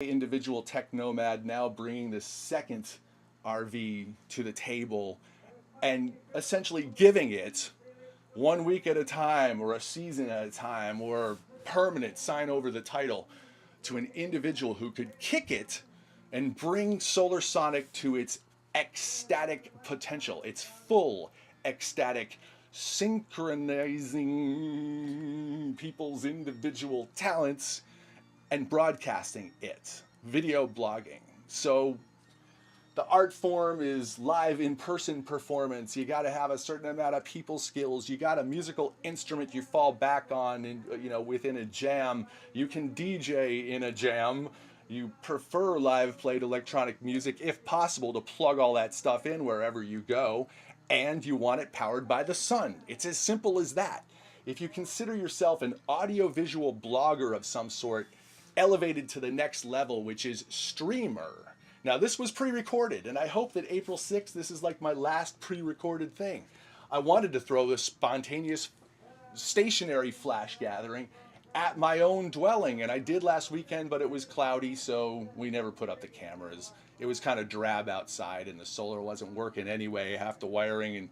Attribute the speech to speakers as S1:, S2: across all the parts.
S1: Individual tech nomad, now bringing the second RV to the table and essentially giving it 1 week at a time or a season at a time or permanent sign over the title to an individual who could kick it and bring Solar Sonic to its ecstatic potential, its full ecstatic, synchronizing people's individual talents and broadcasting it, video blogging. So the art form is live in-person performance. You got to have a certain amount of people skills. You got a musical instrument you fall back on, within a jam. You can DJ in a jam. You prefer live played electronic music, if possible, to plug all that stuff in wherever you go. And you want it powered by the sun. It's as simple as that. If you consider yourself an audiovisual blogger of some sort, elevated to the next level, which is streamer. Now, this was pre-recorded, and I hope that April 6th, this is like my last pre-recorded thing. I wanted to throw this spontaneous stationary flash gathering at my own dwelling, and I did last weekend, but it was cloudy, so we never put up the cameras. It was kind of drab outside, and the solar wasn't working anyway, half the wiring, and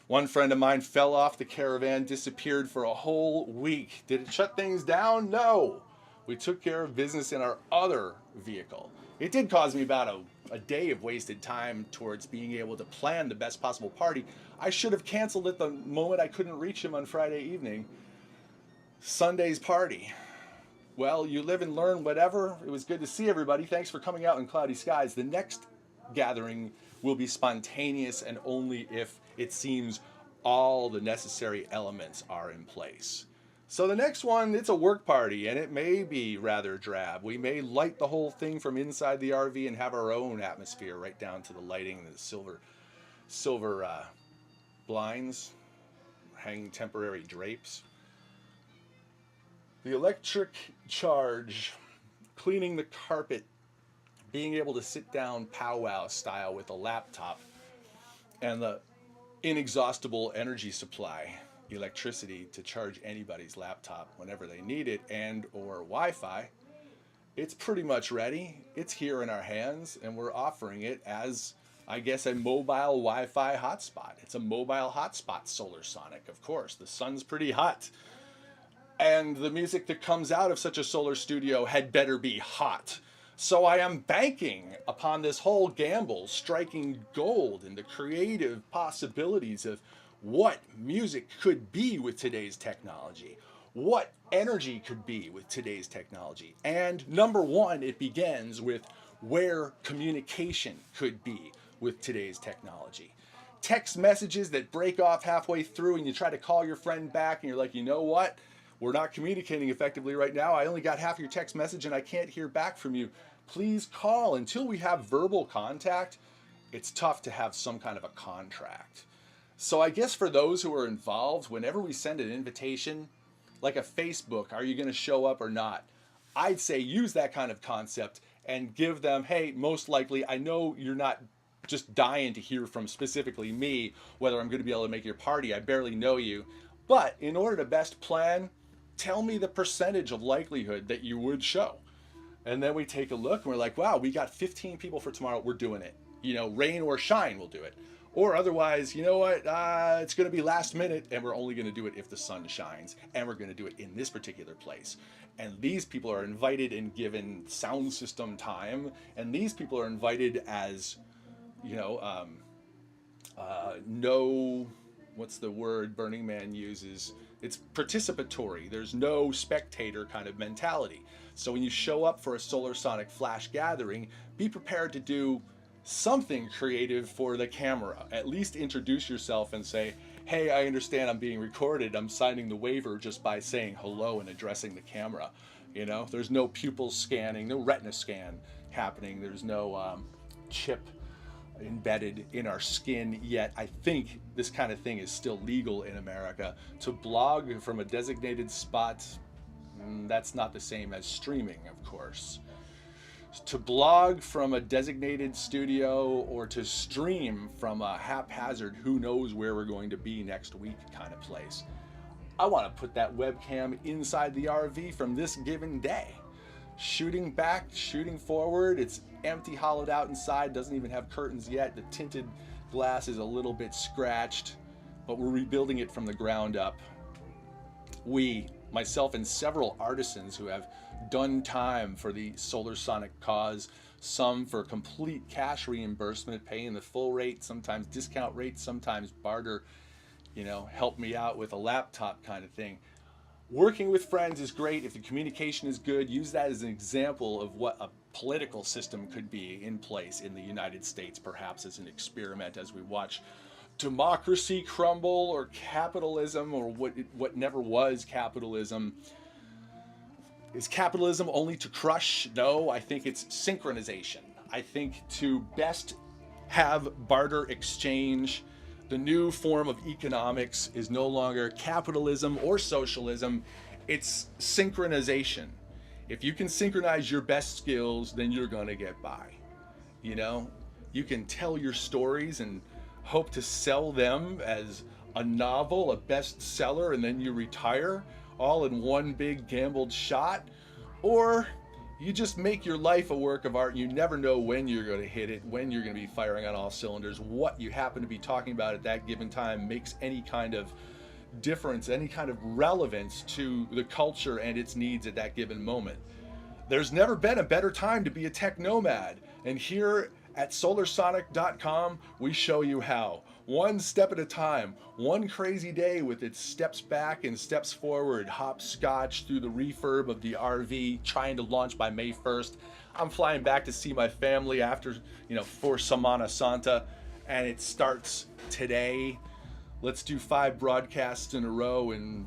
S1: one friend of mine fell off the caravan, disappeared for a whole week. Did it shut things down? No. We took care of business in our other vehicle. It did cause me about a day of wasted time towards being able to plan the best possible party. I should have canceled it the moment I couldn't reach him on Friday evening. Sunday's party. Well, you live and learn, whatever. It was good to see everybody. Thanks for coming out in cloudy skies. The next gathering will be spontaneous and only if it seems all the necessary elements are in place. So the next one, it's a work party, and it may be rather drab. We may light the whole thing from inside the RV and have our own atmosphere, right down to the lighting and the silver blinds, hanging temporary drapes. The electric charge, cleaning the carpet, being able to sit down powwow style with a laptop, and the inexhaustible energy supply. Electricity to charge anybody's laptop whenever they need it, and or Wi-Fi. It's pretty much ready. It's here in our hands, and we're offering it as, I guess, a mobile Wi-Fi hotspot. It's a mobile hotspot Solar Sonic, of course. The sun's pretty hot, and the music that comes out of such a solar studio had better be hot. So I am banking upon this whole gamble striking gold in the creative possibilities of what music could be with today's technology, what energy could be with today's technology. And number one, it begins with where communication could be with today's technology. Text messages that break off halfway through and you try to call your friend back and you're like, you know what? We're not communicating effectively right now. I only got half your text message and I can't hear back from you. Please call. Until we have verbal contact, it's tough to have some kind of a contract. So I guess for those who are involved, whenever we send an invitation, like a Facebook, are you going to show up or not? I'd say use that kind of concept and give them, hey, most likely, I know you're not just dying to hear from specifically me, whether I'm going to be able to make your party. I barely know you. But in order to best plan, tell me the percentage of likelihood that you would show. And then we take a look and we're like, wow, we got 15 people for tomorrow. We're doing it. Rain or shine, we'll do it. Or otherwise, you know what, it's going to be last minute and we're only going to do it if the sun shines. And we're going to do it in this particular place. And these people are invited and given sound system time. And these people are invited as, what's the word Burning Man uses? It's participatory. There's no spectator kind of mentality. So when you show up for a Solar Sonic Flash gathering, be prepared to do something creative for the camera. At least introduce yourself and say, hey, I understand I'm being recorded. I'm signing the waiver just by saying hello and addressing the camera. There's no pupil scanning, no retina scan happening. There's no chip embedded in our skin yet. I think this kind of thing is still legal in America. To blog from a designated spot, that's not the same as streaming, of course. To blog from a designated studio or to stream from a haphazard, who knows where we're going to be next week kind of place. I want to put that webcam inside the RV from this given day. shooting back, shooting forward. It's empty, hollowed out inside, doesn't even have curtains yet. The tinted glass is a little bit scratched, but we're rebuilding it from the ground up. We, myself and several artisans who have done time for the Solar Sonic cause, some for complete cash reimbursement, paying the full rate, sometimes discount rate, sometimes barter, help me out with a laptop kind of thing. Working with friends is great if the communication is good. Use that as an example of what a political system could be in place in the United States, perhaps as an experiment as we watch democracy crumble, or capitalism, or what never was capitalism. Is capitalism only to crush? No, I think it's synchronization. I think to best have barter exchange. The new form of economics is no longer capitalism or socialism, it's synchronization. If you can synchronize your best skills, then you're going to get by. You can tell your stories and hope to sell them as a novel, a bestseller, and then you retire all in one big gambled shot. Or you just make your life a work of art. You never know when you're going to hit it, when you're going to be firing on all cylinders. What you happen to be talking about at that given time makes any kind of difference, any kind of relevance to the culture and its needs at that given moment. There's never been a better time to be a tech nomad. And here at solarsonic.com, we show you how. One step at a time, one crazy day with its steps back and steps forward, hopscotch through the refurb of the RV, trying to launch by May 1st. I'm flying back to see my family after, for Semana Santa, and it starts today. Let's do 5 broadcasts in a row and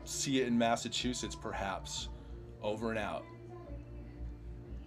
S1: see it in Massachusetts, perhaps. Over and out.